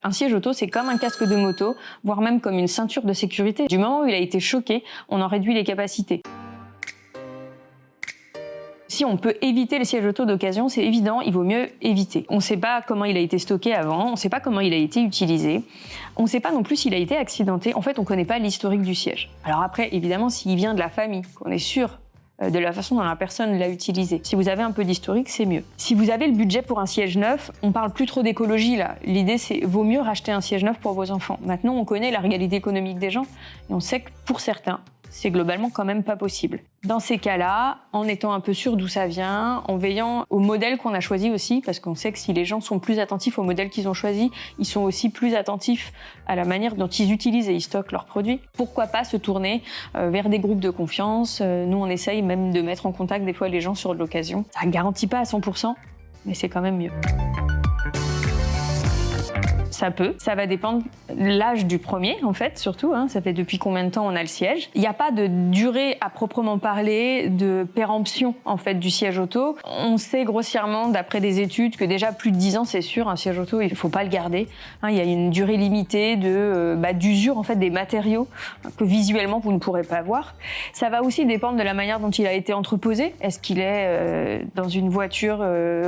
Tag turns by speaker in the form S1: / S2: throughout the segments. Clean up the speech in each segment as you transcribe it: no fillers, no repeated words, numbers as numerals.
S1: Un siège auto, c'est comme un casque de moto, voire même comme une ceinture de sécurité. Du moment où il a été choqué, on en réduit les capacités. Si on peut éviter les sièges auto d'occasion, c'est évident, il vaut mieux éviter. On ne sait pas comment il a été stocké avant, on ne sait pas comment il a été utilisé, on ne sait pas non plus s'il a été accidenté. En fait, on ne connaît pas l'historique du siège. Alors après, évidemment, s'il vient de la famille, qu'on est sûr de la façon dont la personne l'a utilisé. Si vous avez un peu d'historique, c'est mieux. Si vous avez le budget pour un siège neuf, on parle plus trop d'écologie là. L'idée, c'est vaut mieux racheter un siège neuf pour vos enfants. Maintenant, on connaît la réalité économique des gens et on sait que pour certains, c'est globalement quand même pas possible. Dans ces cas-là, en étant un peu sûr d'où ça vient, en veillant au modèle qu'on a choisi aussi, parce qu'on sait que si les gens sont plus attentifs au modèle qu'ils ont choisi, ils sont aussi plus attentifs à la manière dont ils utilisent et ils stockent leurs produits. Pourquoi pas se tourner vers des groupes de confiance. Nous, on essaye même de mettre en contact des fois les gens sur de l'occasion. Ça ne garantit pas à 100%, mais c'est quand même mieux. Ça va dépendre de l'âge du premier en fait, surtout, ça fait depuis combien de temps on a le siège. Il n'y a pas de durée à proprement parler, de péremption en fait du siège auto. On sait grossièrement d'après des études que déjà plus de 10 ans c'est sûr, un siège auto il ne faut pas le garder. Il y a une durée limitée d'usure en fait des matériaux que visuellement vous ne pourrez pas voir. Ça va aussi dépendre de la manière dont il a été entreposé. Est-ce qu'il est dans une voiture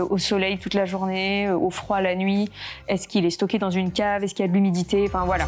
S1: au soleil toute la journée, au froid la nuit? Est-ce qu'il est stocké dans une cave, est-ce qu'il y a de l'humidité, enfin voilà.